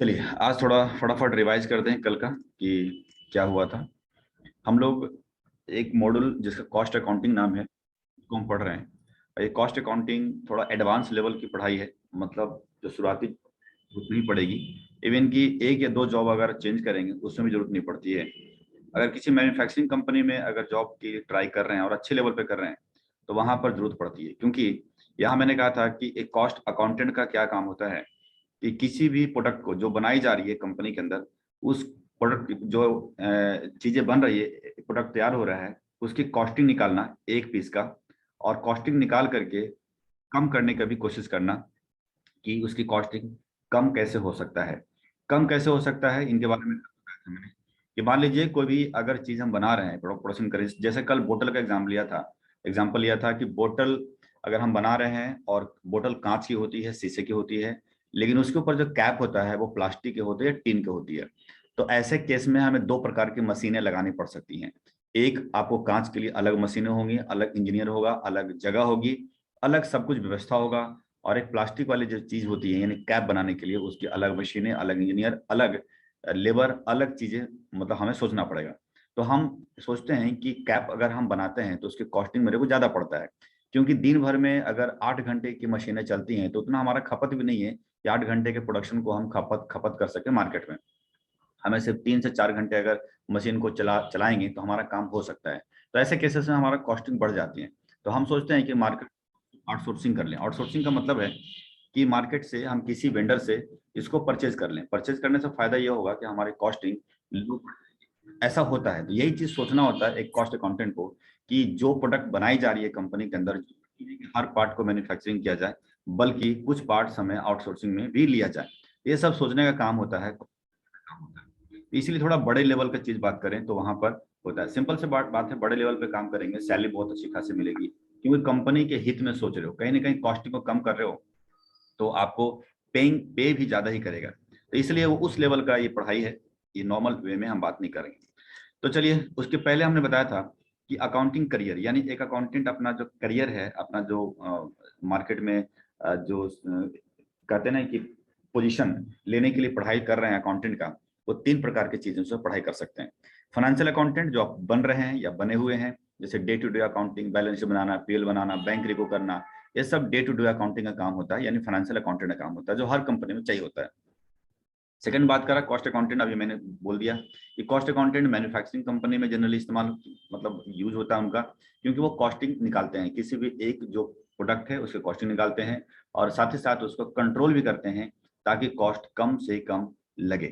चलिए आज थोड़ा फटाफट रिवाइज करते हैं कल का कि क्या हुआ था। हम लोग एक मॉड्यूल जिसका कॉस्ट अकाउंटिंग नाम है उसको हम पढ़ रहे हैं। और ये कॉस्ट अकाउंटिंग थोड़ा एडवांस लेवल की पढ़ाई है, मतलब जो शुरुआती जरूरत नहीं पड़ेगी। इवन कि एक या दो जॉब अगर चेंज करेंगे उसमें भी जरूरत नहीं पड़ती है। अगर किसी मैन्युफैक्चरिंग कंपनी में अगर जॉब की ट्राई कर रहे हैं और अच्छे लेवल पे कर रहे हैं तो वहां पर जरूरत पड़ती है, क्योंकि यहाँ मैंने कहा था कि एक कॉस्ट अकाउंटेंट का क्या काम होता है कि किसी भी प्रोडक्ट को जो बनाई जा रही है कंपनी के अंदर, उस प्रोडक्ट जो चीजें बन रही है, प्रोडक्ट तैयार हो रहा है, उसकी कॉस्टिंग निकालना एक पीस का, और कॉस्टिंग निकाल करके कम करने का भी कोशिश करना कि उसकी कॉस्टिंग कम कैसे हो सकता है। कम कैसे हो सकता है इनके बारे में बताया था मैंने कि मान लीजिए कोई भी अगर चीज हम बना रहे हैं, प्रोडक्शन करें, जैसे कल बोतल का एग्जाम्पल लिया था कि बोतल अगर हम बना रहे हैं और बोतल कांच की होती है, शीशे की होती है, लेकिन उसके ऊपर जो कैप होता है वो प्लास्टिक के होते हैं, टीन के होती है। तो ऐसे केस में हमें दो प्रकार की मशीनें लगानी पड़ सकती हैं। एक, आपको कांच के लिए अलग मशीनें होंगी, अलग इंजीनियर होगा, अलग जगह होगी, अलग सब कुछ व्यवस्था होगा। और एक प्लास्टिक वाली जो चीज होती है यानी कैप बनाने के लिए, उसकी अलग मशीनें, अलग इंजीनियर, अलग लेबर, अलग चीजें, मतलब हमें सोचना पड़ेगा। तो हम सोचते हैं कि कैप अगर हम बनाते हैं तो उसकी कॉस्टिंग मेरे को ज्यादा पड़ता है, क्योंकि दिन भर में अगर 8 घंटे की मशीनें चलती हैं तो उतना हमारा खपत भी नहीं है कि 8 घंटे के प्रोडक्शन को हम खपत खपत कर सके मार्केट में। हमें सिर्फ 3 से 4 घंटे अगर मशीन को चलाएंगे तो हमारा काम हो सकता है। तो ऐसे केसेस में हमारा कॉस्टिंग बढ़ जाती है। तो हम सोचते हैं कि मार्केट आउटसोर्सिंग कर लें। आउटसोर्सिंग का मतलब है कि मार्केट से हम किसी वेंडर से इसको परचेज कर लें। परचेज करने से फायदा ये होगा कि हमारी कॉस्टिंग लो। ऐसा होता है, तो यही चीज सोचना होता है एक कॉस्ट अकाउंटेंट को कि जो प्रोडक्ट बनाई जा रही है कंपनी के अंदर, हर पार्ट को मैन्युफैक्चरिंग किया जाए, बल्कि कुछ पार्ट्स हमें आउटसोर्सिंग में भी लिया जाए। ये सब सोचने का काम होता है। इसलिए थोड़ा बड़े लेवल का चीज बात करें तो वहां पर होता है। सिंपल से बात है, बड़े लेवल पे काम करेंगे सैलरी बहुत अच्छी खासी मिलेगी, क्योंकि कंपनी के हित में सोच रहे हो, कहीं ना कहीं कॉस्टिंग को कम कर रहे हो, तो आपको पे भी ज्यादा ही करेगा। तो इसलिए वो उस लेवल का ये पढ़ाई है, ये नॉर्मल वे में हम बात नहीं करेंगे। तो चलिए, उसके पहले हमने बताया था कि अकाउंटिंग करियर, यानी एक अकाउंटेंट अपना जो करियर है, अपना जो मार्केट में जो कहते हैं ना कि पोजीशन लेने के लिए पढ़ाई कर रहे हैं अकाउंटेंट का, वो 3 प्रकार की चीजों से पढ़ाई कर सकते हैं। फाइनेंशियल अकाउंटेंट जो आप बन रहे हैं या बने हुए हैं, जैसे day to day accounting, balance sheet बनाना, पीएल बनाना, बैंक रिको करना, ये सब डे टू डे अकाउंटिंग का काम होता है, यानी फाइनेंशियल अकाउंटेंट का काम होता है, जो हर कंपनी में चाहिए होता है। सेकंड बात करा कॉस्ट अकाउंटेंट, अभी मैंने बोल दिया कि कॉस्ट अकाउंटेंट मैन्युफैक्चरिंग कंपनी में जनरली इस्तेमाल, मतलब यूज होता है उनका, क्योंकि वो कॉस्टिंग निकालते हैं, किसी भी एक जो प्रोडक्ट है उसके कॉस्टिंग निकालते हैं, और साथ ही साथ उसको कंट्रोल भी करते हैं ताकि कॉस्ट कम से कम लगे।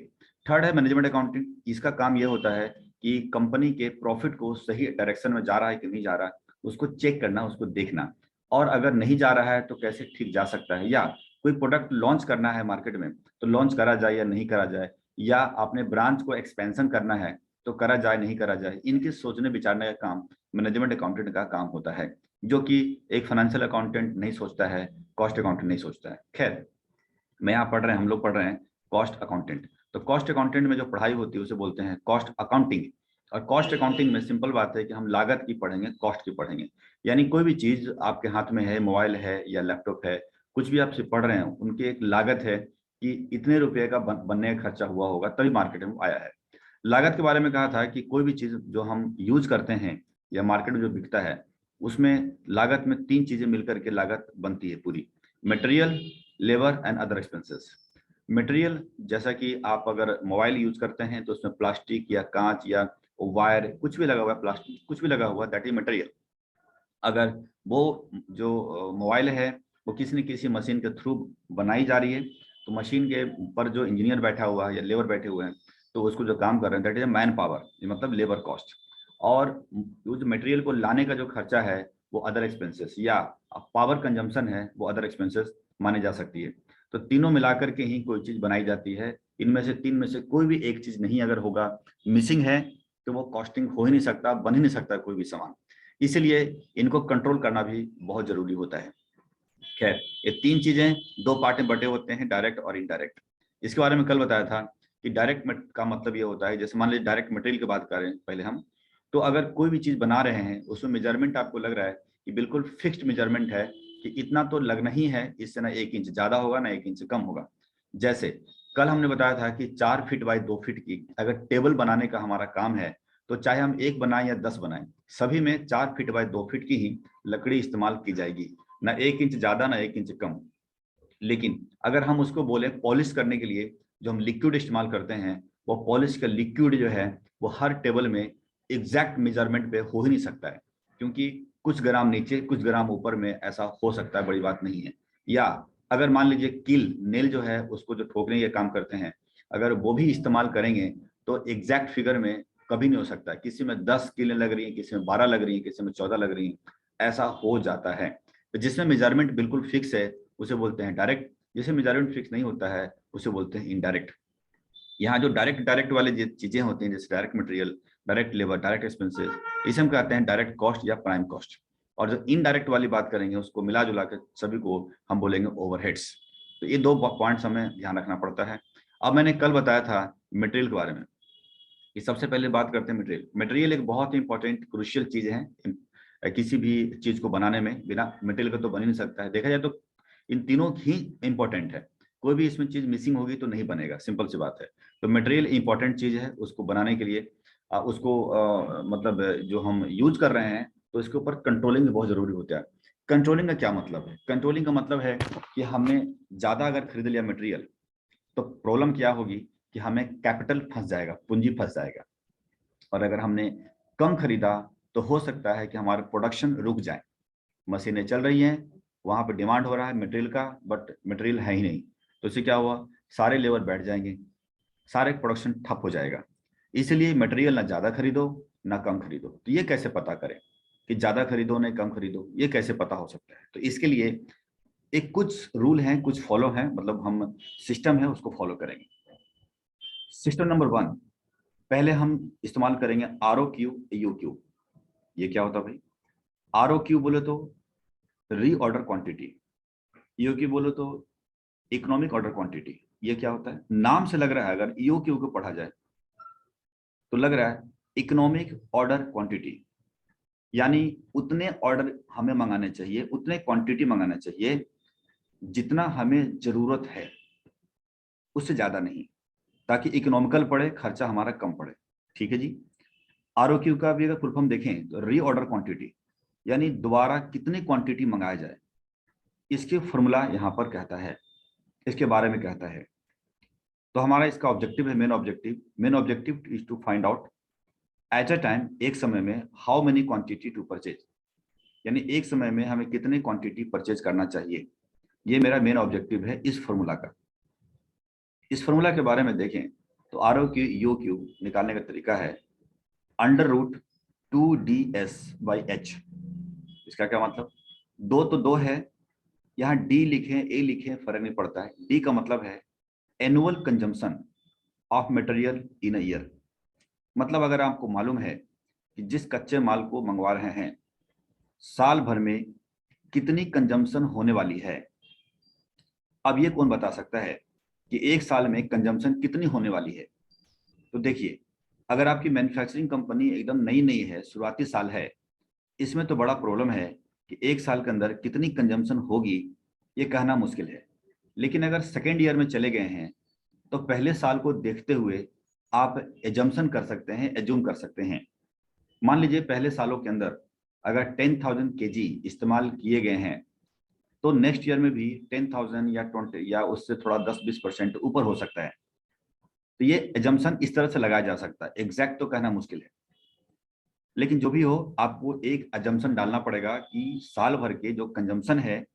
थर्ड है मैनेजमेंट अकाउंटिंग। इसका काम यह होता है कि कंपनी के प्रॉफिट को सही डायरेक्शन में जा रहा है कि नहीं जा रहा है, उसको चेक करना, उसको देखना, और अगर नहीं जा रहा है तो कैसे ठीक जा सकता है, या कोई प्रोडक्ट लॉन्च करना है मार्केट में तो लॉन्च करा जाए या नहीं करा जाए, या अपने ब्रांच को एक्सपेंशन करना है तो करा जाए नहीं करा जाए, इनके सोचने विचारने का काम मैनेजमेंट अकाउंटेंट का काम होता है, जो कि एक फाइनेंशियल अकाउंटेंट नहीं सोचता है, कॉस्ट अकाउंटेंट नहीं सोचता है। खैर, मैं यहाँ पढ़ रहे हैं, हम लोग पढ़ रहे हैं कॉस्ट अकाउंटेंट। तो कॉस्ट अकाउंटेंट में जो पढ़ाई होती है उसे बोलते हैं कॉस्ट अकाउंटिंग। और कॉस्ट अकाउंटिंग में सिंपल बात है कि हम लागत की पढ़ेंगे, कॉस्ट की पढ़ेंगे। यानी कोई भी चीज आपके हाथ में है, मोबाइल है या लैपटॉप है, कुछ भी आप पढ़ रहे हैं, उनकी एक लागत है कि इतने रुपए का बनने का खर्चा हुआ होगा तभी मार्केट में आया है। लागत के बारे में कहा था कि कोई भी चीज जो हम यूज करते हैं या मार्केट में जो बिकता है, उसमें लागत में 3 चीजें मिलकर के लागत बनती है पूरी: material, labour and other expenses. Material, जैसा कि आप अगर मोबाइल यूज करते हैं तो उसमें प्लास्टिक या कांच या वायर कुछ भी लगा हुआ है, प्लास्टिक कुछ भी लगा हुआ है, दैट इज मटेरियल। अगर वो जो मोबाइल है वो किसी न किसी मशीन के थ्रू बनाई जा रही है, तो मशीन के ऊपर जो इंजीनियर बैठा हुआ है या लेबर बैठे हुए हैं, तो उसको जो काम कर रहे हैं दैट इज मैन पावर, मतलब लेबर कॉस्ट। और वो जो मटेरियल को लाने का जो खर्चा है वो अदर एक्सपेंसेस, या पावर कंजम्पशन है, वो अदर एक्सपेंसेस माने जा सकती है। तो तीनों मिलाकर के ही कोई चीज बनाई जाती है। इनमें से 3 में से कोई भी एक चीज नहीं अगर होगा, मिसिंग है, तो वो कॉस्टिंग हो ही नहीं सकता, बन ही नहीं सकता कोई भी सामान। इसलिए इनको कंट्रोल करना भी बहुत जरूरी होता है। खैर, ये 3 चीजें 2 पार्ट में बटे होते हैं, डायरेक्ट और इनडायरेक्ट। इसके बारे में कल बताया था कि डायरेक्ट का मतलब ये होता है, जैसे मान लीजिए डायरेक्ट मटेरियल की बात करें पहले हम, तो अगर कोई भी चीज बना रहे हैं उसमें मेजरमेंट आपको लग रहा है कि बिल्कुल फिक्स्ड मेजरमेंट है कि इतना तो लगना ही है, इससे ना 1 इंच ज्यादा होगा ना 1 इंच कम होगा। जैसे कल हमने बताया था कि 4 फीट बाई 2 फीट की अगर टेबल बनाने का हमारा काम है, तो चाहे हम 1 बनाएं या 10 बनाएं, सभी में 4 फीट बाई 2 फीट की ही लकड़ी इस्तेमाल की जाएगी, ना 1 इंच ज्यादा ना 1 इंच कम। लेकिन अगर हम उसको बोले पॉलिश करने के लिए जो हम लिक्विड इस्तेमाल करते हैं, वो पॉलिश का लिक्विड जो है वो हर टेबल में एग्जैक्ट मेजरमेंट पे हो ही नहीं सकता है, क्योंकि कुछ ग्राम नीचे कुछ ग्राम ऊपर में ऐसा हो सकता है, बड़ी बात नहीं है। या अगर मान लीजिए कील नेल जो है उसको जो ठोकने के काम करते हैं, अगर वो भी इस्तेमाल करेंगे तो एग्जैक्ट फिगर में कभी नहीं हो सकता। किसी में 10 कीलें लग रही हैं, किसी में 12 लग रही हैं, किसी में 14 लग रही हैं, ऐसा हो जाता है। तो जिसमें मेजरमेंट बिल्कुल फिक्स है उसे बोलते हैं डायरेक्ट, जिसे मेजरमेंट फिक्स नहीं होता है उसे बोलते हैं इनडायरेक्ट। यहाँ जो डायरेक्ट डायरेक्ट वाले चीजें होती हैं, जैसे direct material, direct labour, direct expenses, इसे हम कहते हैं डायरेक्ट कॉस्ट या प्राइम कॉस्ट। और जो इनडायरेक्ट वाली बात करेंगे उसको मिला जुला के सभी को हम बोलेंगे ओवरहेड्स। तो ये 2 पॉइंट्स हमें ध्यान रखना पड़ता है। अब मैंने कल बताया था मटेरियल के बारे में, कि सबसे पहले बात करते हैं मटेरियल। मटेरियल एक बहुत ही इंपॉर्टेंट क्रूशियल चीज है किसी भी चीज को बनाने में, बिना मटेरियल का तो बन ही नहीं सकता है। देखा जाए तो इन तीनों ही इंपॉर्टेंट है, कोई भी इसमें चीज मिसिंग होगी तो नहीं बनेगा, सिंपल सी बात है। तो मटेरियल इंपॉर्टेंट चीज है, उसको बनाने के लिए उसको मतलब जो हम यूज कर रहे हैं तो इसके ऊपर कंट्रोलिंग बहुत जरूरी होता है। कंट्रोलिंग का क्या मतलब है? कंट्रोलिंग का मतलब है कि हमने ज्यादा अगर खरीद लिया मटेरियल तो प्रॉब्लम क्या होगी कि हमें कैपिटल फंस जाएगा, पूंजी फंस जाएगा। और अगर हमने कम खरीदा तो हो सकता है कि हमारा प्रोडक्शन रुक जाए। मशीनें चल रही हैं, वहां पर डिमांड हो रहा है मटेरियल का, बट मटेरियल है ही नहीं, तो इससे क्या हुआ, सारे लेबर बैठ जाएंगे, सारे प्रोडक्शन ठप हो जाएगा। इसलिए मटेरियल ना ज्यादा खरीदो ना कम खरीदो। तो ये कैसे पता करें कि ज्यादा खरीदो ना कम खरीदो, ये कैसे पता हो सकता है? तो इसके लिए एक कुछ रूल हैं, कुछ फॉलो हैं, मतलब हम सिस्टम है उसको फॉलो करेंगे। सिस्टम नंबर 1, पहले हम इस्तेमाल करेंगे ROQ UQ। ये क्या होता है भाई? ROQ बोले तो रीऑर्डर क्वांटिटी, EOQ बोलो तो इकोनॉमिक ऑर्डर क्वांटिटी। ये क्या होता है? नाम से लग रहा है, अगर EOQ को पढ़ा जाए तो लग रहा है इकोनॉमिक ऑर्डर क्वांटिटी, यानी उतने ऑर्डर हमें मंगाने चाहिए, उतने क्वांटिटी मंगाना चाहिए जितना हमें जरूरत है, उससे ज्यादा नहीं, ताकि इकोनॉमिकल पड़े, खर्चा हमारा कम पड़े। ठीक है जी। ROQ का भी अगर फुल फॉर्म देखें तो रीऑर्डर क्वांटिटी, यानी दोबारा कितनी क्वांटिटी मंगाया जाए, इसके फॉर्मूला यहाँ पर कहता है, इसके बारे में कहता है। तो हमारा इसका ऑब्जेक्टिव है, main objective is to find out at a time, एक समय में, how many quantity to purchase, यानी एक समय में हमें कितने क्वांटिटी परचेज करना चाहिए। ये मेरा मेन ऑब्जेक्टिव है इस फॉर्मूला का। इस फॉर्मूला के बारे में देखें तो ROQ UQ निकालने का तरीका है √2DS/H। इसका क्या मतलब? दो तो दो है, यहाँ D लिखें A लिखें फर्क नहीं पड़ता है। D का मतलब है annual consumption of material in a year. मतलब अगर आपको मालूम है कि जिस कच्चे माल को मंगवा रहे हैं साल भर में कितनी कंजम्पशन होने वाली है, अब ये कौन बता सकता है कि एक साल में कंजम्पशन कितनी होने वाली है? तो देखिए, अगर आपकी मैन्युफैक्चरिंग कंपनी एकदम नई नई है, शुरुआती साल है, इसमें तो बड़ा प्रॉब्लम है कि एक साल के अंदर कितनी कंजम्पशन होगी ये कहना मुश्किल है। लेकिन अगर सेकेंड ईयर में चले गए हैं तो पहले साल को देखते हुए आप एजम्पशन कर सकते हैं, एज्यूम कर सकते हैं। मान लीजिए पहले सालों के अंदर अगर 10,000 kg इस्तेमाल किए गए हैं तो नेक्स्ट ईयर में भी 10,000 या 20 या उससे थोड़ा 10-20% ऊपर हो सकता है। तो ये एजम्पशन इस तरह से लगाया जा सकता है, एग्जैक्ट तो कहना मुश्किल है। लेकिन जो भी हो, आपको एक एजम्पशन डालना पड़ेगा कि साल भर के जो कंजम्पशन है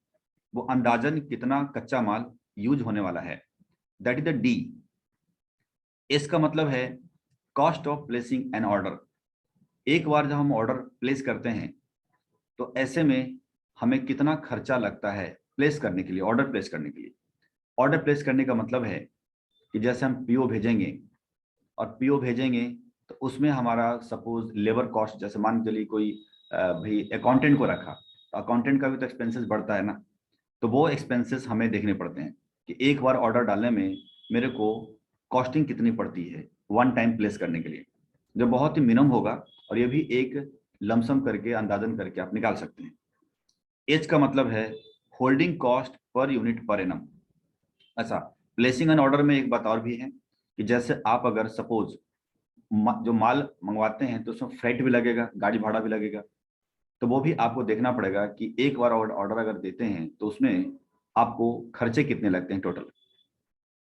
वो अंदाजन कितना कच्चा माल यूज होने वाला है। That is the D। इसका मतलब है cost of placing an order. एक बार जब हम ऑर्डर प्लेस करते हैं तो ऐसे में हमें कितना खर्चा लगता है प्लेस करने के लिए, ऑर्डर प्लेस करने के लिए। ऑर्डर प्लेस करने का मतलब है कि जैसे हम PO भेजेंगे, और PO भेजेंगे तो उसमें हमारा सपोज लेबर कॉस्ट, जैसे मान के चलिए कोई भाई अकाउंटेंट को रखा, तो अकाउंटेंट का भी तो एक्सपेंसेस बढ़ता है ना, तो वो एक्सपेंसेस हमें देखने पड़ते हैं कि एक बार ऑर्डर डालने में मेरे को कॉस्टिंग कितनी पड़ती है वन टाइम प्लेस करने के लिए, जो बहुत ही मिनिमम होगा। और ये भी एक लमसम करके, अंदाजन करके आप निकाल सकते हैं। एच का मतलब है holding cost per unit per annum. अच्छा, प्लेसिंग एन ऑर्डर में एक बात और भी है कि जैसे आप अगर सपोज जो माल मंगवाते हैं तो उसमें फ्रेट भी लगेगा, गाड़ी भाड़ा भी लगेगा, तो वो भी आपको देखना पड़ेगा कि एक बार ऑर्डर अगर देते हैं तो उसमें आपको खर्चे कितने लगते हैं टोटल।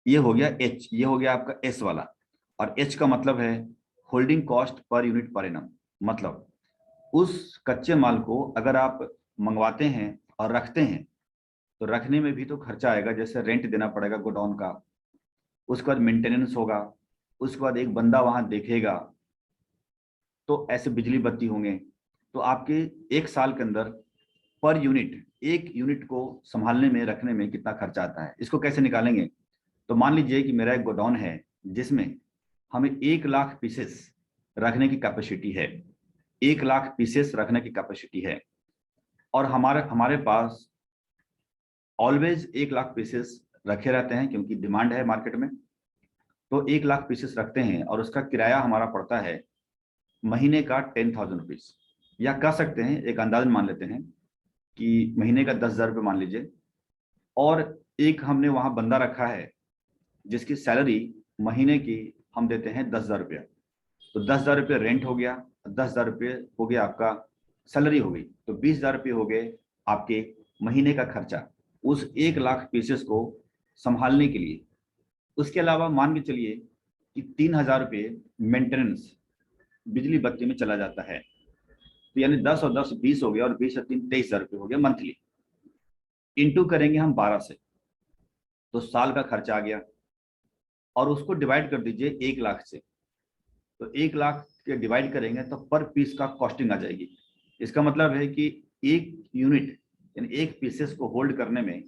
ये हो गया एच, ये हो गया आपका एस वाला। और एच का मतलब है holding cost per unit per annum. मतलब उस कच्चे माल को अगर आप मंगवाते हैं और रखते हैं तो रखने में भी तो खर्चा आएगा, जैसे रेंट देना पड़ेगा गोडाउन का, उसके बाद मेंटेनेंस होगा, उसके बाद एक बंदा वहां देखेगा, तो ऐसे बिजली बत्ती होंगे। तो आपके एक साल के अंदर पर यूनिट, एक यूनिट को संभालने में रखने में कितना खर्चा आता है, इसको कैसे निकालेंगे। तो मान लीजिए कि मेरा एक गोडाउन है जिसमें हमें 1 लाख पीसेस रखने की कैपेसिटी है, 1 लाख पीसेस रखने की कैपेसिटी है, और हमारे हमारे पास ऑलवेज 1 लाख पीसेस रखे रहते हैं क्योंकि डिमांड है मार्केट में। तो 1 लाख पीसेस रखते हैं और उसका किराया हमारा पड़ता है महीने का 10,000 रुपीज, या कह सकते हैं एक अंदाजन मान लेते हैं कि महीने का 10,000 रुपये मान लीजिए। और एक हमने वहां बंदा रखा है जिसकी सैलरी महीने की हम देते हैं 10,000 रुपया। तो 10,000 रुपये रेंट हो गया, 10,000 रुपये हो गया आपका सैलरी हो गई, तो 20,000 रुपये हो गए आपके महीने का खर्चा उस 1 लाख पीसेस को संभालने के लिए। उसके अलावा मान के चलिए कि 3,000 रुपये मेंटेनेंस बिजली बत्ती में चला जाता है, तो यानी 10 और 10 20 हो गया, और 20 और 3 23,000 रुपये हो गया मंथली। इंटू करेंगे हम 12 से, तो साल का खर्चा आ गया, और उसको डिवाइड कर दीजिए 1 लाख से। तो 1 लाख के डिवाइड करेंगे तो पर पीस का कॉस्टिंग आ जाएगी। इसका मतलब है कि एक यूनिट यानी एक पीसेस को होल्ड करने में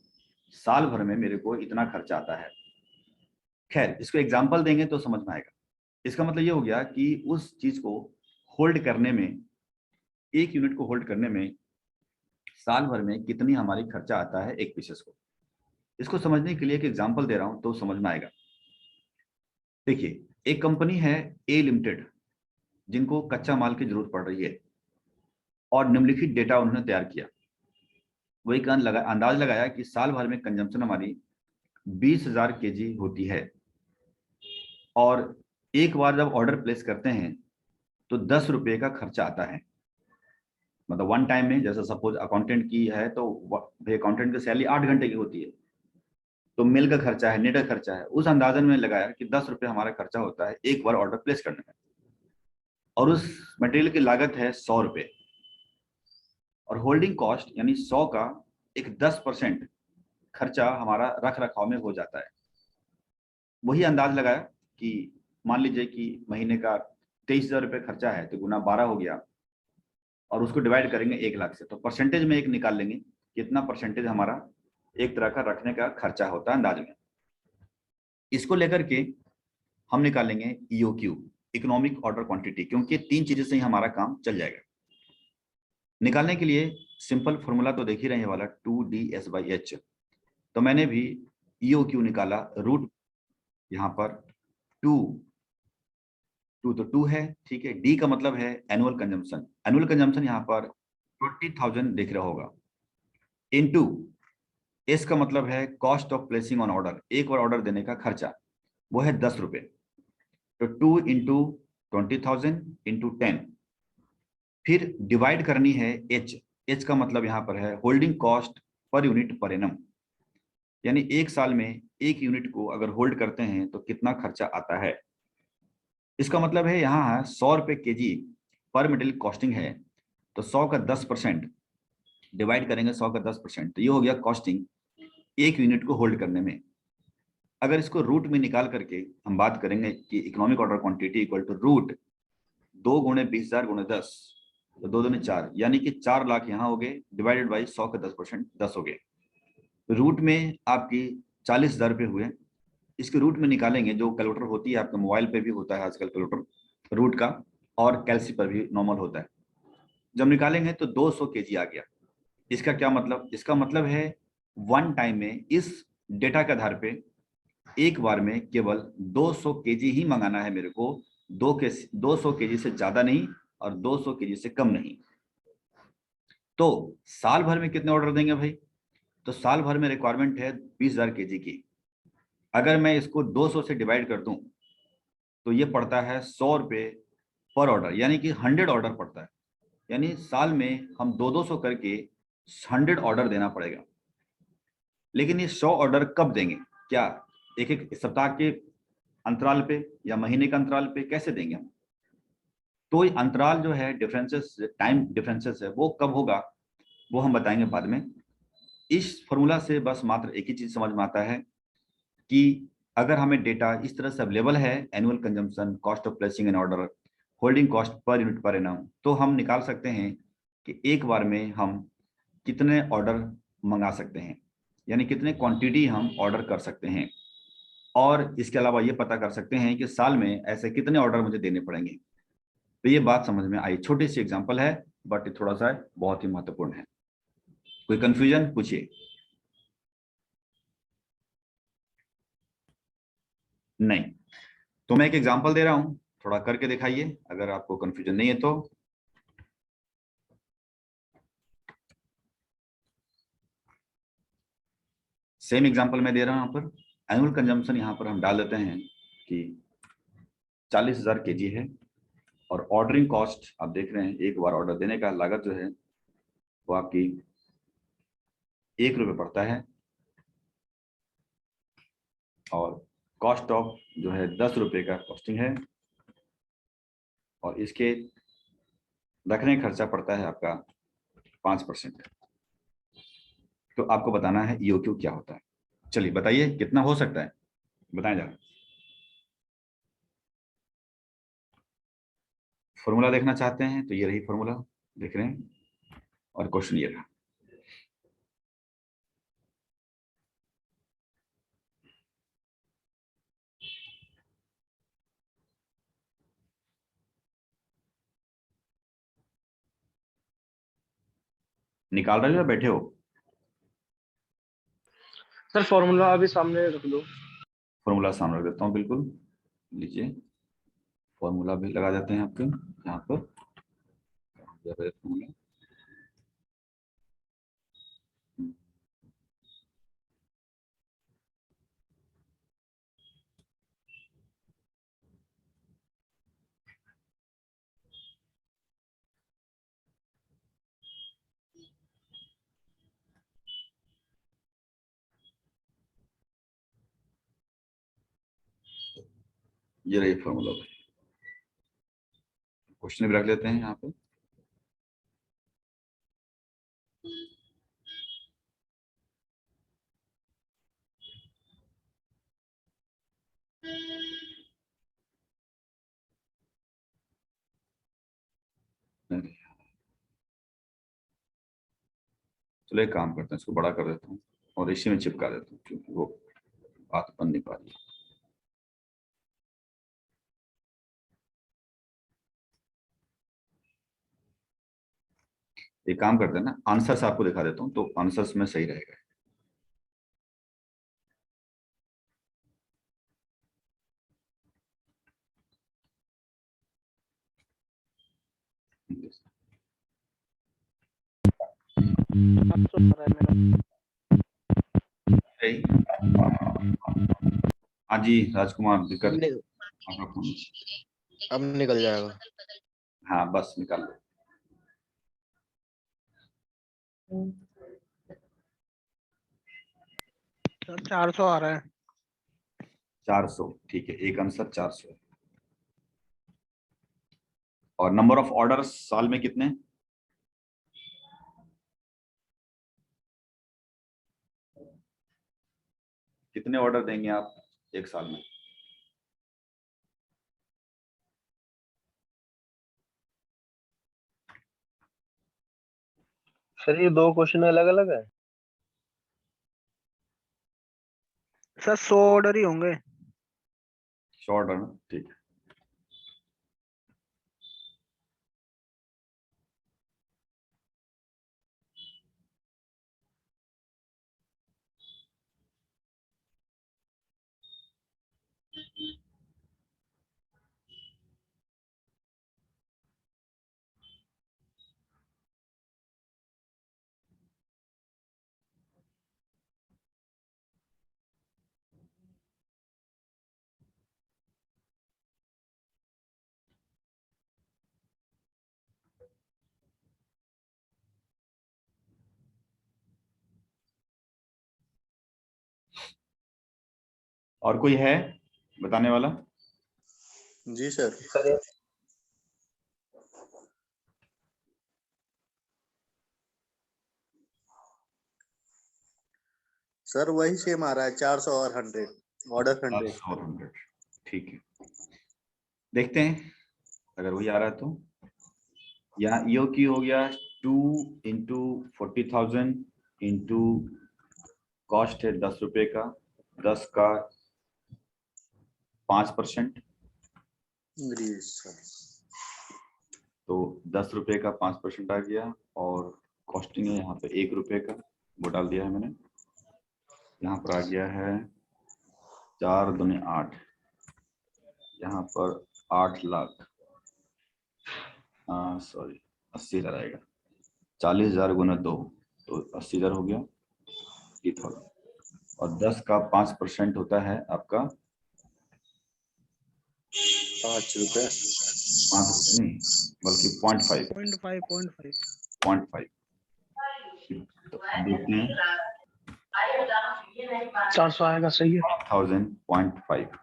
साल भर में मेरे को इतना खर्चा आता है। खैर, इसको एग्जांपल देंगे तो समझ में आएगा। इसका मतलब ये हो गया कि उस चीज को होल्ड करने में, एक यूनिट को होल्ड करने में साल भर में कितनी हमारी खर्चा आता है एक पीसेस को। इसको समझने के लिए एक एग्जांपल दे रहा हूं तो समझ में आएगा। देखिए, एक कंपनी है ए लिमिटेड, जिनको कच्चा माल की जरूरत पड़ रही है, और निम्नलिखित डेटा उन्होंने तैयार किया। वही अंदाज लगाया कि साल भर में कंजम्पशन हमारी 20,000 केजी होती है, और एक बार जब ऑर्डर प्लेस करते हैं तो 10 रुपये का खर्चा आता है। मतलब वन टाइम में, जैसे सपोज अकाउंटेंट की है तो अकाउंटेंट की सैलरी 8 घंटे की होती है, तो मिल का खर्चा है, नेट का खर्चा है, उस अंदाजन में लगाया कि 10 रुपये हमारा खर्चा होता है एक बार ऑर्डर प्लेस करने में, और उस मटेरियल की लागत है 100 रुपये, और होल्डिंग कॉस्ट यानी 100 का एक 10% खर्चा हमारा रख रखाव में हो जाता है। वही अंदाज लगाया कि मान लीजिए कि महीने का 23,000 रुपये खर्चा है, तो गुना 12 हो गया, और उसको डिवाइड करेंगे 1 लाख से, तो परसेंटेज में एक निकाल लेंगे कितना परसेंटेज हमारा एक तरह का रखने का खर्चा होता है अंदाज में। इसको लेकर के हम निकालेंगे ईओक्यू, इकोनॉमिक ऑर्डर क्वांटिटी, क्योंकि 3 चीजें से ही हमारा काम चल जाएगा। निकालने के लिए सिंपल फॉर्मूला तो देख ही रहे हैं वाला 2DS/H। तो मैंने भी ईओक्यू निकाला, रूट यहाँ पर 2 तो 2 है, ठीक है। डी का मतलब है एनुअल कंजम्पशन, एनुअल कंजम्पशन यहाँ पर 20,000 दिख रहा होगा, इनटू एस का मतलब है cost of placing on order, एक बार ऑर्डर देने का खर्चा, वो है 10 रुपये। तो 2 इंटू 20,000 इंटू 10, फिर डिवाइड करनी है एच। एच का मतलब यहाँ पर है holding cost per unit per annum, यानी एक साल में एक यूनिट को अगर होल्ड करते हैं तो कितना खर्चा आता है। इसका मतलब है यहाँ है 100 रुपये केजी पर मटेरियल कॉस्टिंग है, तो 100 का 10% डिवाइड करेंगे 100 का 10%, तो ये हो गया कॉस्टिंग एक यूनिट को होल्ड करने में। अगर इसको रूट में निकाल करके हम बात करेंगे कि economic order quantity equal to root 2 गुणे 20,000 गुणे 10, तो 2 दूनी 4, यानी कि 4 लाख यहाँ हो गए, डिवाइडेड बाई 100 का 10%, 10 हो गए। रूट में आपकी 40,000 रुपये हुए। इसके रूट में निकालेंगे, जो कैलकुलेटर होती है आपके मोबाइल पे भी होता है आजकल कैलकुलेटर रूट का, और कैलसी पर भी नॉर्मल होता है। जब निकालेंगे तो 200 केजी आ गया। इसका क्या मतलब, इसका मतलब है वन टाइम में इस डेटा के आधार पे एक बार में केवल 200 केजी ही मंगाना है मेरे को, 200 केजी से ज्यादा नहीं और 200 केजी से कम नहीं। तो साल भर में कितने ऑर्डर देंगे भाई, तो साल भर में रिक्वायरमेंट है 20,000 केजी की। अगर मैं इसको 200 से डिवाइड कर दूं तो ये पड़ता है 100 रुपये पर ऑर्डर, यानी कि 100 ऑर्डर पड़ता है। यानी साल में हम 200 करके 100 ऑर्डर देना पड़ेगा। लेकिन ये 100 ऑर्डर कब देंगे? क्या एक एक सप्ताह के अंतराल पे या महीने के अंतराल पे, कैसे देंगे हम? तो ये अंतराल जो है, डिफरेंसेस, टाइम डिफरेंसेस है, वो कब होगा वो हम बताएंगे बाद में। इस फॉर्मूला से बस मात्र एक ही चीज समझ में आता है कि अगर हमें डेटा इस तरह से अवेलेबल है, annual consumption, cost of placing an order, holding cost per unit per annum, तो हम निकाल सकते हैं कि एक बार में हम कितने ऑर्डर मंगा सकते हैं, यानी कितने क्वांटिटी हम ऑर्डर कर सकते हैं। और इसके अलावा ये पता कर सकते हैं कि साल में ऐसे कितने ऑर्डर मुझे देने पड़ेंगे। तो ये बात समझ में आई, छोटी सी एग्जांपल है, बट थोड़ा सा बहुत ही महत्वपूर्ण है। कोई कंफ्यूजन पूछिए। नहीं, तो मैं एक एग्जांपल दे रहा हूं, थोड़ा करके दिखाइए अगर आपको कंफ्यूजन नहीं है तो। सेम एग्जांपल मैं दे रहा हूं यहाँ पर। एनुअल कंजम्पशन यहाँ पर हम डाल देते हैं कि 40,000 kg है, और ऑर्डरिंग कॉस्ट आप देख रहे हैं, एक बार ऑर्डर देने का लागत जो है वो आपकी 1 रुपये पड़ता है, और कॉस्ट ऑफ जो है 10 रुपये का कॉस्टिंग है, और इसके रखने का खर्चा पड़ता है आपका 5%। तो आपको बताना है ईओक्यू क्या होता है। चलिए बताइए कितना हो सकता है, बताएं जरा। फॉर्मूला देखना चाहते हैं तो ये रही फॉर्मूला, देख रहे हैं, और क्वेश्चन ये रहा। निकाल रहे हो या बैठे हो? सर फॉर्मूला अभी सामने रख दो। फॉर्मूला सामने रख देता हूँ, बिल्कुल लीजिए। फॉर्मूला भी लगा देते हैं आपके यहाँ पर। फॉर्मूला ये रही फॉर्मूला, क्वेश्चन भी रख लेते हैं यहाँ पे। चलो एक काम करते हैं, इसको बड़ा कर देता हूँ और इसी में चिपका देता हूँ, क्योंकि वो बात बन नहीं पा रही है। एक काम करते हैं ना, आंसर्स आपको दिखा देता हूँ, तो आंसर्स में सही रहेगा। सही। हाँ जी राजकुमार, अब दिक्कत नि, आपका फोन। अब निकल जाएगा। हाँ बस निकाल लो। सर 400 आ रहा है। 400, ठीक है, एक आंसर 400। और नंबर ऑफ ऑर्डर्स साल में कितने? कितने ऑर्डर देंगे आप एक साल में? सर ये दो क्वेश्चन अलग अलग है। सर 100 ऑर्डर ही होंगे। शॉर्ट ऑर्डर, ठीक है। और कोई है बताने वाला? जी सर। सर सर वही सेम आ रहा है 400 और 100 ऑर्डर 100। 100 ठीक है, देखते हैं अगर वही आ रहा है तो। यहाँ ईओ की हो गया 2 इंटू 40,000 इंटू कॉस्ट है 10 रुपए का, 10 का 5%, जी सर। तो 10 रुपए का 5% आ गया। और कॉस्टिंग है यहाँ पे 1 रुपए का, वो डाल दिया है मैंने। यहाँ पर आ गया है 4 दूनी 8, यहाँ पर 8 लाख, सॉरी 80,000 आएगा। 40,000 गुना 2 तो 80,000 हो गया 80,000। और 10 का 5% होता है आपका 5 रुपए। 5 रुपये नहीं बल्कि 0.5। 0.5 तो देखते हैं 400 आएगा, सही है। 1000.5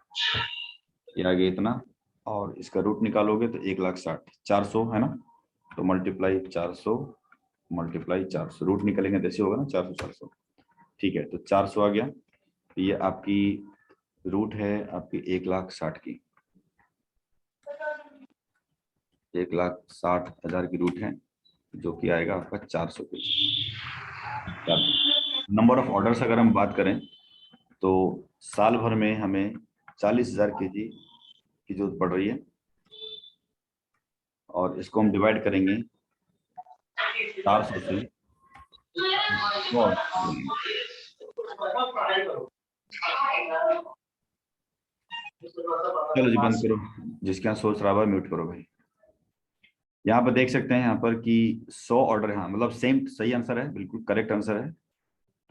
ये आ गया इतना। और इसका रूट निकालोगे तो 1,60,000, 400 है ना, तो मल्टीप्लाई 400 मल्टीप्लाई 400, रूट निकलेंगे जैसे होगा ना 400 400, ठीक है। तो 400 आ गया, तो ये आपकी रूट है आपकी 1,60,000 की, 1,60,000 की रूट है, जो कि आएगा आपका 400 के। नंबर ऑफ ऑर्डर्स अगर हम बात करें तो साल भर में हमें 40,000 केजी की जरूरत पड़ रही है, और इसको हम डिवाइड करेंगे 400 से। चलो जी बंद करो, जिसके यहाँ सोच रहा है म्यूट करो भाई। यहाँ पर देख सकते हैं यहाँ पर कि 100 ऑर्डर, हाँ मतलब सेम सही आंसर है, बिल्कुल करेक्ट आंसर है।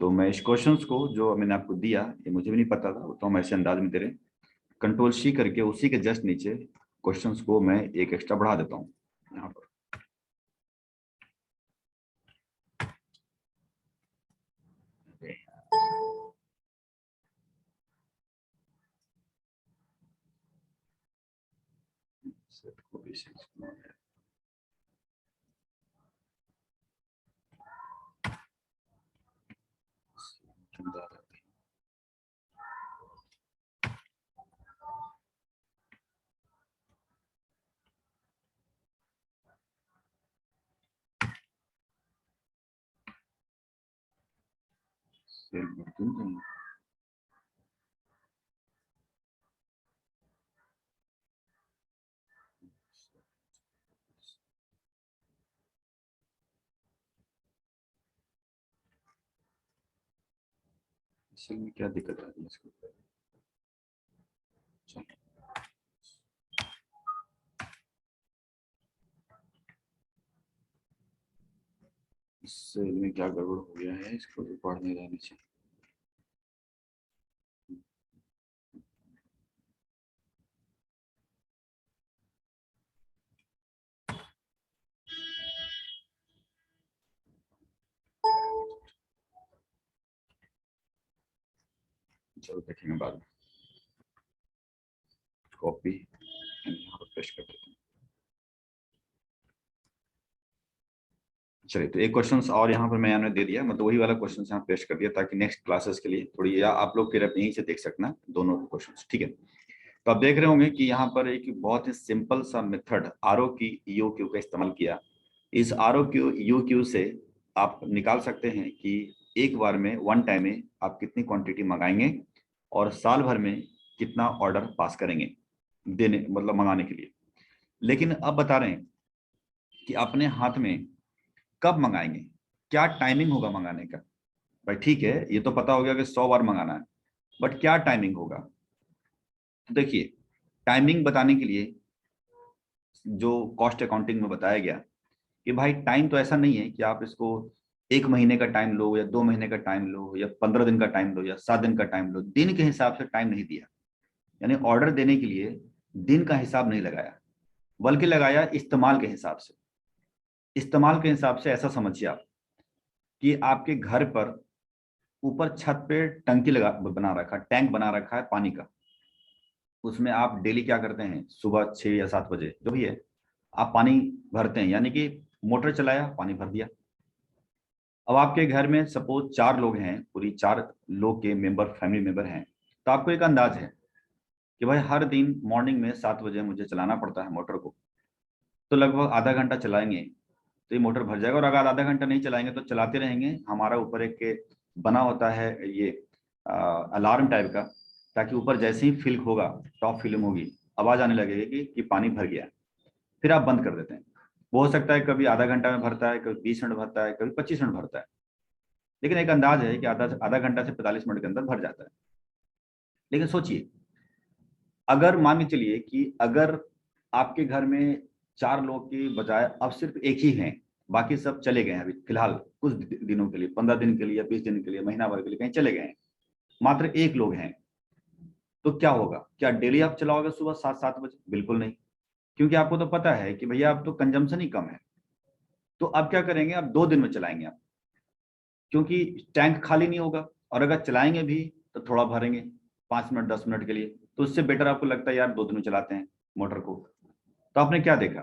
तो मैं इस क्वेश्चंस को जो मैंने आपको दिया, ये मुझे भी नहीं पता था, तो हम ऐसे अंदाज में दे रहे, कंट्रोल सी करके उसी के जस्ट नीचे क्वेश्चंस को मैं एक एक्स्ट्रा बढ़ा देता हूँ यहाँ पर। इसमें क्या दिक्कत आ रही है इसको? इससे में क्या गड़बड़ हो गया है, इसको तो पढ़ नहीं रहनी चाहिए। चलो देखेंगे बाद में, कॉपी यहाँ पर पेस्ट कर देते हैं। चलिए, तो एक क्वेश्चन और यहाँ पर मैंने दे दिया, मतलब वही वाला क्वेश्चन यहाँ पेस्ट कर दिया, ताकि नेक्स्ट क्लासेस के लिए थोड़ी, या आप लोग फिर यहीं से देख सकना दोनों क्वेश्चन, ठीक है। तो आप देख रहे होंगे कि यहाँ पर एक बहुत ही सिंपल सा मेथड आरओ की ईओ क्यू का इस्तेमाल किया। इस आरओ क्यू यू क्यू से आप निकाल सकते हैं कि एक बार में वन टाइम में आप कितनी क्वांटिटी मंगाएंगे और साल भर में कितना ऑर्डर पास करेंगे देने, मतलब मंगाने के लिए। लेकिन अब बता रहे हैं कि अपने हाथ में कब मंगाएंगे, क्या टाइमिंग होगा मंगाने का। भाई ठीक है, ये तो पता हो गया कि 100 बार मंगाना है, बट क्या टाइमिंग होगा। तो देखिए, टाइमिंग बताने के लिए जो कॉस्ट अकाउंटिंग में बताया गया कि भाई टाइम तो ऐसा नहीं है कि आप इसको 1 महीने का टाइम लो या 2 महीने का टाइम लो या 15 दिन का टाइम लो या 7 दिन का टाइम लो, दिन के हिसाब से टाइम नहीं दिया। यानी ऑर्डर देने के लिए दिन का हिसाब नहीं लगाया, बल्कि लगाया इस्तेमाल के हिसाब से। इस्तेमाल के हिसाब से ऐसा समझिए आप कि आपके घर पर ऊपर छत पे टंकी लगा बना रखा, टैंक बना रखा है पानी का। उसमें आप डेली क्या करते हैं, सुबह 6 या 7 बजे जो भी है आप पानी भरते हैं, यानी कि मोटर चलाया पानी भर दिया। अब आपके घर में सपोज 4 लोग हैं, पूरी 4 लोग के मेंबर, फैमिली मेंबर हैं, तो आपको एक अंदाज है कि भाई हर दिन मॉर्निंग में 7 बजे मुझे चलाना पड़ता है मोटर को, तो लगभग आधा घंटा चलाएंगे तो ये मोटर भर जाएगा। और अगर आधा घंटा नहीं चलाएंगे तो चलाते रहेंगे, हमारा ऊपर एक बना होता है ये अलार्म टाइप का, ताकि ऊपर जैसे ही फिल होगा, टॉप फिलिंग होगी, आवाज आने लगेगी कि पानी भर गया, फिर आप बंद कर देते हैं। वो हो सकता है कभी आधा घंटा में भरता है, कभी 20 मिनट भरता है, कभी 25 मिनट भरता है, लेकिन एक अंदाज है कि आधा घंटा से 45 मिनट के अंदर भर जाता है। लेकिन सोचिए, अगर मान के चलिए कि अगर आपके घर में 4 लोग की बजाय अब सिर्फ एक ही हैं, बाकी सब चले गए हैं अभी फिलहाल कुछ दिनों के लिए, 15 दिन के लिए, 20 दिन के लिए, महीना भर के लिए कहीं चले गए हैं, मात्र एक लोग हैं, तो क्या होगा? क्या डेली आप चलाओगे सुबह 7 बजे? बिल्कुल नहीं, क्योंकि आपको तो पता है कि भैया अब तो कंजम्पशन ही कम है। तो अब क्या करेंगे, आप 2 दिन में चलाएंगे आप, क्योंकि टैंक खाली नहीं होगा, और अगर चलाएंगे भी तो थोड़ा भरेंगे 5 मिनट 10 मिनट के लिए, तो उससे बेटर आपको लगता है यार 2 दिन में चलाते हैं मोटर को। तो आपने क्या देखा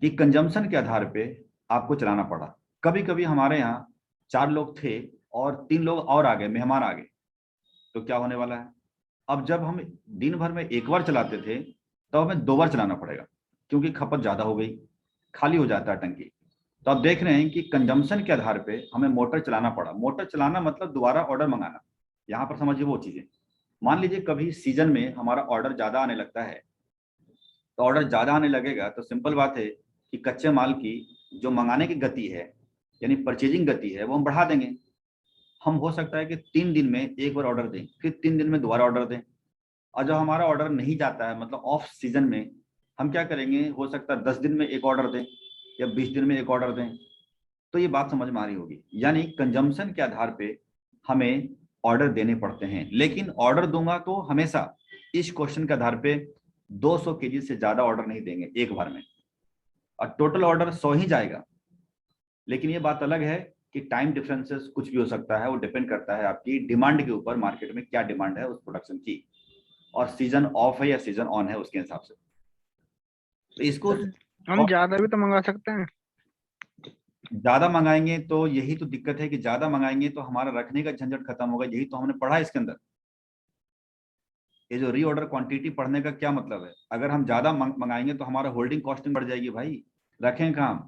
कि कंजम्पशन के आधार पे आपको चलाना पड़ा। कभी कभी हमारे यहाँ 4 लोग थे और 3 लोग और आ गए, मेहमान आ गए, तो क्या होने वाला है? अब जब हम दिन भर में एक बार चलाते थे तो हमें 2 बार चलाना पड़ेगा, क्योंकि खपत ज्यादा हो गई, खाली हो जाता है टंकी। तो आप देख रहे हैं कि कंजम्पशन के आधार पे हमें मोटर चलाना पड़ा। मोटर चलाना मतलब दोबारा ऑर्डर मंगाना। यहाँ पर समझिए वो चीजें, मान लीजिए कभी सीजन में हमारा ऑर्डर ज्यादा आने लगता है, तो ऑर्डर ज्यादा आने लगेगा तो सिंपल बात है कि कच्चे माल की जो मंगाने की गति है, यानी परचेजिंग गति है, वो हम बढ़ा देंगे। हम हो सकता है कि 3 दिन में एक बार ऑर्डर दें, फिर 3 दिन में दोबारा ऑर्डर दें। और जब हमारा ऑर्डर नहीं जाता है, मतलब ऑफ सीजन में, हम क्या करेंगे, हो सकता है 10 दिन में एक ऑर्डर दें या 20 दिन में एक ऑर्डर दें। तो ये बात समझ में आ रही होगी, यानी कंजम्पशन के आधार पे हमें ऑर्डर देने पड़ते हैं। लेकिन ऑर्डर दूंगा तो हमेशा इस क्वेश्चन के आधार पे 200 केजी से ज्यादा ऑर्डर नहीं देंगे एक बार में, और टोटल ऑर्डर 100 ही जाएगा। लेकिन ये बात अलग है कि टाइम डिफरेंसेस कुछ भी हो सकता है, वो डिपेंड करता है आपकी डिमांड के ऊपर, मार्केट में क्या डिमांड है उस प्रोडक्शन की, और सीजन ऑफ है या सीजन ऑन है उसके हिसाब से। तो इसको हम ज्यादा भी तो मंगा सकते हैं। ज्यादा मंगाएंगे तो यही तो दिक्कत है कि ज्यादा मंगाएंगे तो हमारा रखने का झंझट खत्म होगा। यही तो हमने पढ़ा है इसके अंदर। ये जो रीऑर्डर क्वांटिटी पढ़ने का क्या मतलब है, अगर हम ज्यादा मंगाएंगे तो हमारा होल्डिंग कॉस्टिंग बढ़ जाएगी भाई। रखें कहाँ हम?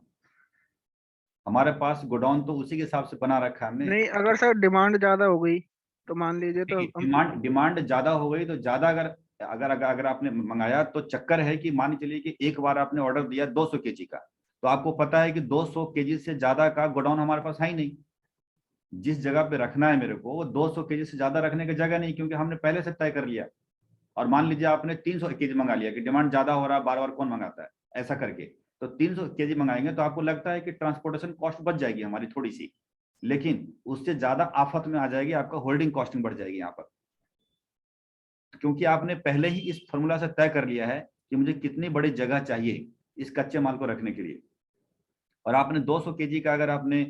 हमारे पास गोडाउन तो उसी के हिसाब से बना रखा है हमने। नहीं, अगर सर डिमांड ज्यादा हो गई तो मान लीजिए तो हम डिमांड ज्यादा हो गई तो ज्यादा, अगर अगर अगर अगर आपने मंगाया तो चक्कर है कि मान चलिए कि एक बार आपने ऑर्डर दिया 200 केजी का, तो आपको पता है कि 200 केजी से ज्यादा का गोडाउन हमारे पास है ही नहीं। जिस जगह पे रखना है मेरे को, वो 200 केजी से ज्यादा रखने की जगह नहीं, क्योंकि हमने पहले से तय कर लिया। और मान लीजिए आपने 300 केजी मंगा लिया कि डिमांड ज्यादा हो रहा है, बार बार कौन मंगाता है ऐसा करके, तो 300 केजी मंगाएंगे तो आपको लगता है कि ट्रांसपोर्टेशन कॉस्ट बच जाएगी हमारी थोड़ी सी, लेकिन उससे ज्यादा आफत में आ जाएगी, आपका होल्डिंग कॉस्टिंग बढ़ जाएगी यहाँ पर। क्योंकि आपने पहले ही इस फॉर्मूला से तय कर लिया है कि मुझे कितनी बड़ी जगह चाहिए इस कच्चे माल को रखने के लिए। और आपने 200 केजी का अगर आपने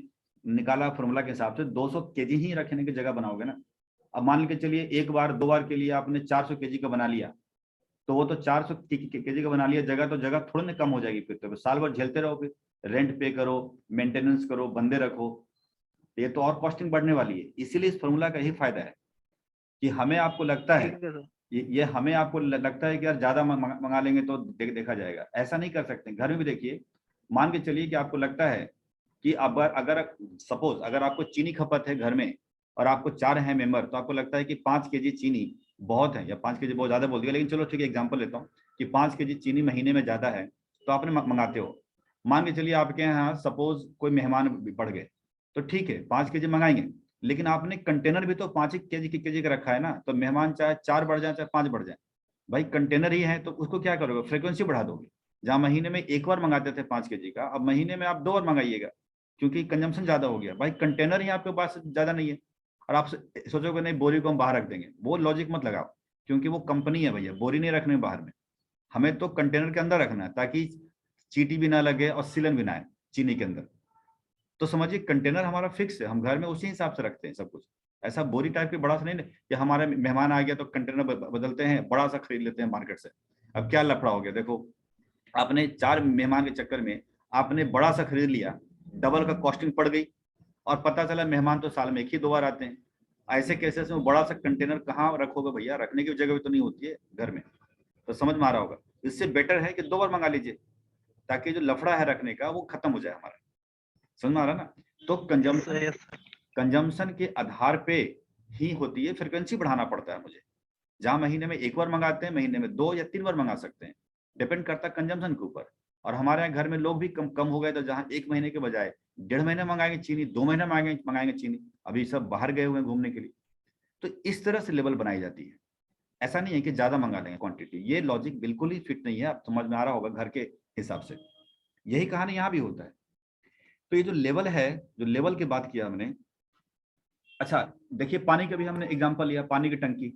निकाला फॉर्मूला के हिसाब से, 200 केजी ही रखने की जगह बनाओगे ना। अब मान के चलिए एक बार 2 बार के लिए आपने 400 केजी का बना लिया, तो वो तो 400 केजी का बना लिया, जगह तो जगह थोड़ी ना कम हो जाएगी। फिर तो साल भर झेलते रहो, फिर रेंट पे करो, मेंटेनेंस करो, बंदे रखो, ये तो और कॉस्टिंग बढ़ने वाली है। इसीलिए इस फॉर्मूला का यही फायदा है कि हमें आपको लगता है, ठीक है सर। ये हमें आपको लगता है कि यार ज्यादा मंगा लेंगे तो देखा जाएगा। ऐसा नहीं कर सकते। घर में भी देखिए, मान के चलिए कि आपको लगता है कि अब अगर सपोज अगर आपको चीनी खपत है घर में और आपको 4 हैं मेंबर, तो आपको लगता है कि 5 केजी चीनी बहुत है, या 5 केजी बहुत ज्यादा बोल दिया, लेकिन चलो ठीक है एग्जाम्पल लेता हूँ कि 5 केजी चीनी महीने में ज्यादा है, तो आपने मंगाते हो। मान के चलिए आपके यहाँ सपोज कोई मेहमान बढ़ गए, तो ठीक है 5 केजी मंगाएंगे, लेकिन आपने कंटेनर भी तो 5 केजी का रखा है ना, तो मेहमान चाहे 4 बढ़ जाए चाहे 5 बढ़ जाए, भाई कंटेनर ही है, तो उसको क्या करोगे, फ्रीक्वेंसी बढ़ा दोगे। जहां महीने में एक बार मंगाते थे 5 केजी का, अब महीने में आप 2 बार मंगाइएगा, क्योंकि कंजम्पशन ज्यादा हो गया। भाई कंटेनर ही आपके पास ज्यादा नहीं है, और आप सोचोगे नहीं बोरी को हम बाहर रख देंगे, वो लॉजिक मत लगाओ, क्योंकि वो कंपनी है भैया, बोरी नहीं रखने बाहर में, हमें तो कंटेनर के अंदर रखना है, ताकि चीटी भी ना लगे और सीलन भी ना आए चीनी के अंदर। तो समझिए कंटेनर हमारा फिक्स है, हम घर में उसी हिसाब से रखते हैं सब कुछ। ऐसा बोरी टाइप के बड़ा सा नहीं कि हमारे मेहमान आ गया तो कंटेनर बदलते हैं, बड़ा सा खरीद लेते हैं मार्केट से। अब क्या लफड़ा हो गया, देखो आपने 4 मेहमान के चक्कर में आपने बड़ा सा खरीद लिया, डबल का कॉस्टिंग पड़ गई, और पता चला मेहमान तो साल में 1 ही 2 बार आते हैं। ऐसे केसेस में बड़ा सा कंटेनर कहाँ रखोगे भैया, रखने की जगह भी तो नहीं होती है घर में। तो समझ में आ रहा होगा, इससे बेटर है कि 2 बार मंगा लीजिए, ताकि जो लफड़ा है रखने का वो खत्म हो जाए हमारा। समझ में आ रहा ना। तो कंजम्पशन के आधार पे ही होती है, फ्रिक्वेंसी बढ़ाना पड़ता है मुझे। जहां महीने में 1 बार मंगाते हैं, महीने में 2 या 3 बार मंगा सकते हैं, डिपेंड करता है कंजम्पशन के ऊपर। और हमारे यहाँ घर में लोग भी कम हो गए, तो जहां 1 महीने के बजाय 1.5 महीने मंगाएंगे चीनी, 2 महीने मंगाएंगे चीनी, अभी सब बाहर गए हुए हैं घूमने के लिए। तो इस तरह से लेवल बनाई जाती है। ऐसा नहीं है कि ज्यादा मंगा लेंगे क्वांटिटी, ये लॉजिक बिल्कुल ही फिट नहीं है। आप समझ में आ रहा होगा घर के हिसाब से। यही कहानी यहाँ भी होता है। तो ये जो लेवल है, जो लेवल की बात किया हमने, अच्छा देखिए पानी का भी हमने एग्जांपल लिया, पानी की टंकी।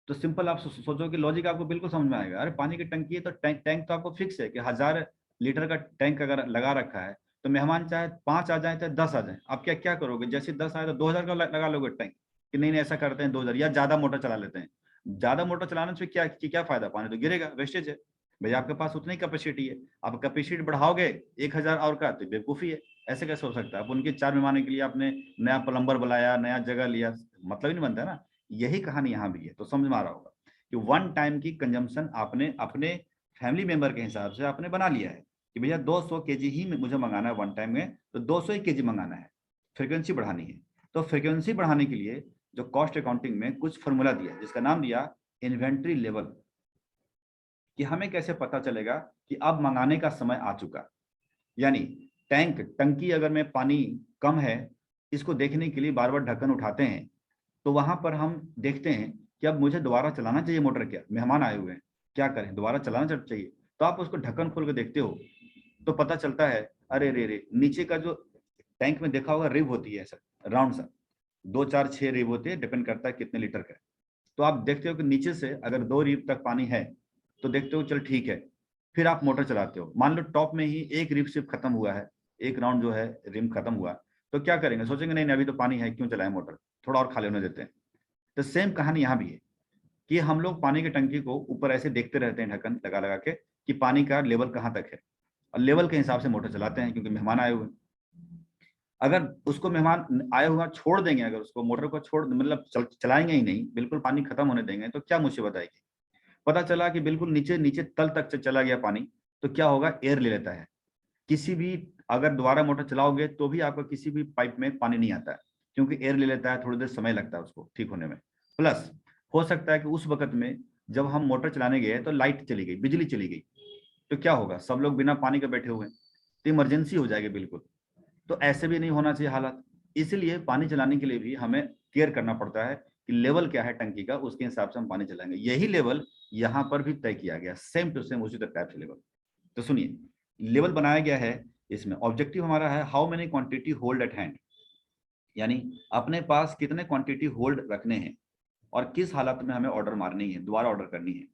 तो सिंपल आप सोचो कि लॉजिक आपको बिल्कुल समझ में आएगा। अरे पानी की टंकी है तो टैंक तो आपको फिक्स है कि 1000 लीटर का टैंक अगर लगा रखा है, तो मेहमान चाहे 5 आ जाए चाहे 10 आ जाए, आप क्या क्या करोगे? जैसे 10 आए तो 2000 का लगा लोगे टैंक, कि नहीं ऐसा करते हैं 2000, या ज्यादा मोटर चला लेते हैं। ज्यादा मोटर चलाने से क्या फायदा, पानी तो गिरेगा, वेस्टेज है। भैया आपके पास उतनी कैपेसिटी है, आप कैपेसिटी बढ़ाओगे 1000 और का, तो बेवकूफी है। ऐसे कैसे हो सकता है? आप उनके 4 मेहमानों के लिए आपने नया प्लम्बर बुलाया, नया जगह लिया, मतलब ही नहीं बनता ना। यही कहानी यहाँ भी है। तो समझ में आ रहा होगा कि 1 टाइम की कंजम्पशन आपने अपने फैमिली मेंबर के हिसाब से आपने बना लिया है कि भैया 200 केजी ही मुझे मंगाना है 1 टाइम में, तो 200 केजी मंगाना है, फ्रिक्वेंसी बढ़ानी है। तो फ्रिक्वेंसी बढ़ाने के लिए जो कॉस्ट अकाउंटिंग में कुछ फॉर्मूला दिया, जिसका नाम दिया इन्वेंट्री लेवल, कि हमें कैसे पता चलेगा कि अब मंगाने का समय आ चुका। यानी टंकी अगर में पानी कम है, इसको देखने के लिए बार बार ढक्कन उठाते हैं, तो वहां पर हम देखते हैं कि अब मुझे दोबारा चलाना चाहिए मोटर, क्या मेहमान आए हुए हैं, क्या करें, दोबारा चलाना चाहिए। तो आप उसको ढक्कन खोल के देखते हो, तो पता चलता है अरे रे रे, नीचे का जो टैंक में देखा होगा रिब होती है ऐसा राउंड सा, 2 4 6 रिब होती है, डिपेंड करता है कितने लीटर का है। तो आप देखते हो कि नीचे से अगर 2 रिब तक पानी है, तो देखते हो चल ठीक है। फिर आप मोटर चलाते हो, मान लो टॉप में ही एक रिब सिर्फ खत्म हुआ है, एक राउंड जो है रिम खत्म हुआ, तो क्या करेंगे? सोचेंगे नहीं अभी तो पानी है, क्यों चलाएं मोटर, थोड़ा और खाली होने देते हैं। तो सेम कहानी यहाँ भी है कि हम लोग पानी की टंकी को ऊपर ऐसे देखते रहते हैं ढक्कन लगा लगा के कि पानी का लेवल कहाँ तक है, और लेवल के हिसाब से मोटर चलाते हैं, क्योंकि मेहमान आए हुए। अगर उसको मेहमान आए हुआ छोड़ देंगे, अगर उसको मोटर को छोड़ मतलब चलाएंगे ही नहीं, बिल्कुल पानी खत्म होने देंगे, तो क्या मुसीबत आएगी? पता चला कि बिल्कुल नीचे नीचे तल तक से चला गया पानी, तो क्या होगा? एयर ले लेता है। किसी भी अगर दोबारा मोटर चलाओगे तो भी आपको किसी भी पाइप में पानी नहीं आता है, क्योंकि एयर ले लेता है, थोड़ी देर समय लगता है उसको ठीक होने में। प्लस हो सकता है कि उस वक्त में जब हम मोटर चलाने गए तो लाइट चली गई, बिजली चली गई, तो क्या होगा? सब लोग बिना पानी के बैठे हुए हैं, तो इमरजेंसी हो जाएगी बिल्कुल। तो ऐसे भी नहीं होना चाहिए हालात। इसलिए पानी चलाने के लिए भी हमें केयर करना पड़ता है कि लेवल क्या है टंकी का, उसके हिसाब से हम पानी चलाएंगे। यही लेवल यहाँ पर भी तय किया गया, सेम टू सेम उसी टाइप से लेवल। तो सुनिए, लेवल बनाया गया है, इसमें ऑब्जेक्टिव हमारा है how many quantity hold eight hand, यानी अपने पास कितने क्वांटिटी होल्ड रखने हैं और किस हालत में हमें ऑर्डर मारनी है, दोबारा ऑर्डर करनी है।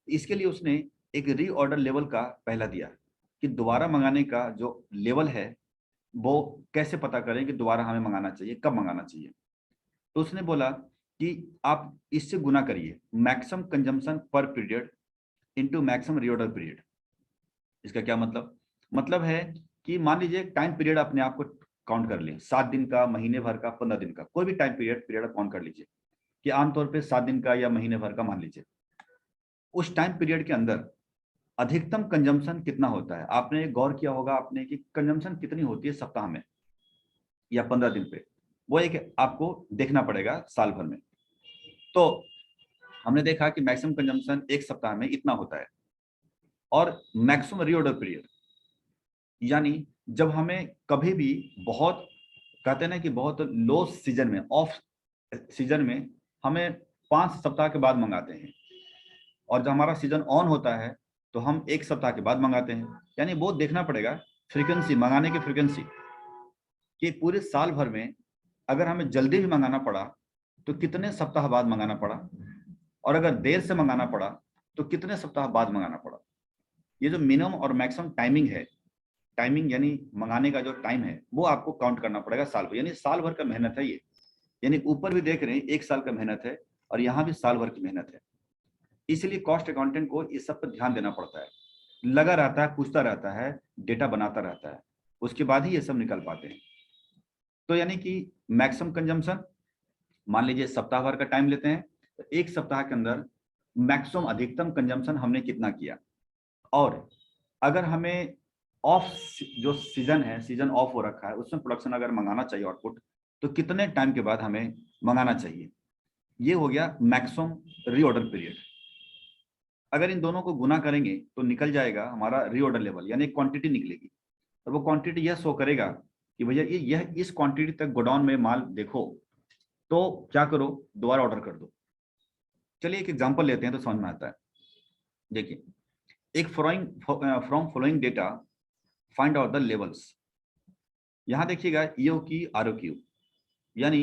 इसके लिए उसने एक रीऑर्डर लेवल का पहला दिया कि दोबारा मंगाने का जो लेवल है वो कैसे पता करें कि दोबारा हमें मंगाना चाहिए, कब मंगाना चाहिए। तो उसने बोला कि आप इससे गुना करिए मैक्सिमम कंजम्पशन पर period into maximum reorder period. इसका क्या मतलब है कि मान लीजिए टाइम पीरियड अपने आप को काउंट कर लें, 7 दिन का, महीने भर का, 15 दिन का, कोई भी टाइम पीरियड काउंट कर लीजिए कि आमतौर पे 7 दिन का या महीने भर का मान लीजिए। उस टाइम पीरियड के अंदर अधिकतम कंजम्पशन कितना होता है? आपने गौर किया होगा आपने कि कंजम्पशन कितनी होती है सप्ताह में या 15 दिन पे, वो एक आपको देखना पड़ेगा साल भर में। तो हमने देखा कि मैक्सिमम कंजम्पशन एक सप्ताह में इतना होता है, और मैक्सिमम रीऑर्डर पीरियड यानी जब हमें कभी भी बहुत, कहते हैं ना कि बहुत लो सीजन में, ऑफ सीजन में हमें 5 सप्ताह के बाद मंगाते हैं, और जब हमारा सीजन ऑन होता है तो हम 1 सप्ताह के बाद मंगाते हैं। यानी वो देखना पड़ेगा फ्रीक्वेंसी, मंगाने की फ्रीक्वेंसी, कि पूरे साल भर में अगर हमें जल्दी भी मंगाना पड़ा तो कितने सप्ताह बाद मंगाना पड़ा, और अगर देर से मंगाना पड़ा तो कितने सप्ताह बाद मंगाना पड़ा। ये जो मिनिमम और मैक्सिमम टाइमिंग है, टाइमिंग यानी मंगाने का जो टाइम है, वो आपको काउंट करना पड़ेगा साल भर, यानी साल भर का मेहनत है ये। यानी ऊपर भी देख रहे हैं 1 साल का मेहनत है और यहाँ भी साल भर की मेहनत है। इसलिए कॉस्ट अकाउंटेंट को इस सब पर ध्यान देना पड़ता है, लगा रहता है, पूछता रहता है, डेटा बनाता रहता है, उसके बाद ही ये सब निकल पाते हैं। तो यानी कि मैक्सिमम कंजम्पशन, मान लीजिए सप्ताह भर का टाइम लेते हैं, तो 1 सप्ताह के अंदर मैक्सिमम अधिकतम कंजम्पशन हमने कितना किया, और अगर हमें ऑफ जो सीजन है, सीजन ऑफ हो रखा है, उसमें प्रोडक्शन अगर मंगाना चाहिए आउटपुट, तो कितने टाइम के बाद हमें मंगाना चाहिए। ये हो गया मैक्सिमम रीऑर्डर पीरियड। अगर इन दोनों को गुना करेंगे तो निकल जाएगा हमारा रीऑर्डर लेवल, यानी क्वांटिटी निकलेगी, और वो क्वांटिटी यह शो करेगा कि भैया यह इस क्वांटिटी तक गोडाउन में माल देखो, तो क्या करो, दोबारा ऑर्डर कर दो। चलिए एक एग्जांपल लेते हैं तो समझ में आता है। देखिए, एक from following data find out the levels. यहां देखिएगा EOQ ROQ, यानी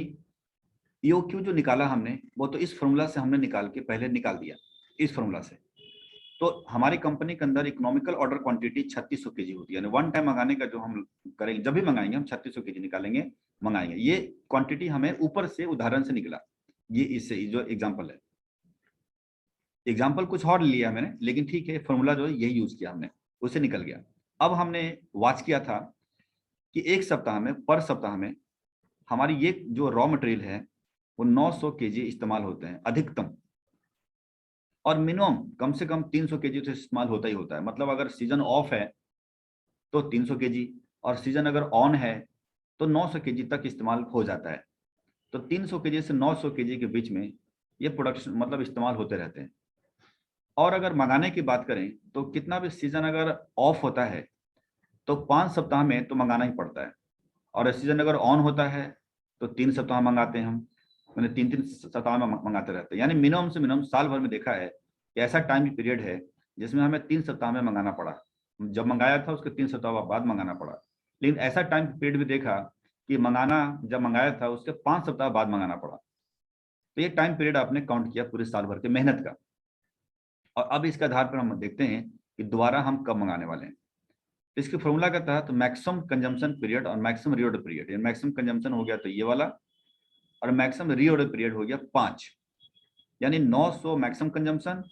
EOQ जो निकाला हमने वो तो इस फॉर्मूला से हमने निकाल के पहले निकाल दिया, इस फॉर्मूला से। तो हमारी कंपनी के अंदर इकोनॉमिकल ऑर्डर क्वांटिटी 3600 kg होती है, यानी वन टाइम मंगाने का जो हम करेंगे, जब भी मंगाएंगे हम 3600 kg निकालेंगे, मंगाएंगे। ये क्वांटिटी हमें ऊपर से उदाहरण से निकला, ये इससे जो एग्जांपल है, एग्जांपल कुछ और लिया मैंने, लेकिन ठीक है, फॉर्मूला जो है यही यूज किया हमने, उससे निकल गया। अब हमने वाच किया था कि 1 सप्ताह में, पर सप्ताह में हमारी ये जो रॉ मटेरियल है वो 900 kg इस्तेमाल होते हैं अधिकतम, और मिनिमम कम से कम 300 kg तो इस्तेमाल होता ही होता है। मतलब अगर सीजन ऑफ है तो 300 kg, और सीजन अगर ऑन है तो 900 kg तक इस्तेमाल हो जाता है। तो 300 kg से 900 kg के बीच में ये प्रोडक्शन मतलब इस्तेमाल होते रहते हैं। और अगर मंगाने की बात करें तो कितना भी सीजन अगर ऑफ होता है तो 5 सप्ताह में तो मंगाना ही पड़ता है, और सीजन अगर ऑन होता है तो 3 सप्ताह मंगाते हैं हम, मैंने 3-3 सप्ताह में मंगाते रहते हैं। यानी मिनिमम से मिनिमम साल भर में देखा है कि ऐसा टाइम पीरियड है जिसमें हमें 3 सप्ताह में मंगाना पड़ा। जब मंगाया था उसके 3 सप्ताह बाद मंगाना पड़ा, लेकिन ऐसा टाइम पीरियड भी देखा कि जब मंगाया था उसके 5 सप्ताह बाद मंगाना पड़ा। तो ये टाइम पीरियड आपने काउंट किया पूरे साल भर के मेहनत का। और अब इसके आधार पर हम देखते हैं कि दोबारा हम कब मंगाने वाले हैं। तो इसके फॉर्मूला का तहत मैक्सिमम कंजम्पशन पीरियड और maximum reorder period, maximum consumption हो गया तो ये वाला, और मैक्सिमम रीऑर्डर पीरियड हो गया 5, यानी 900 मैक्सिमम कंजम्पशन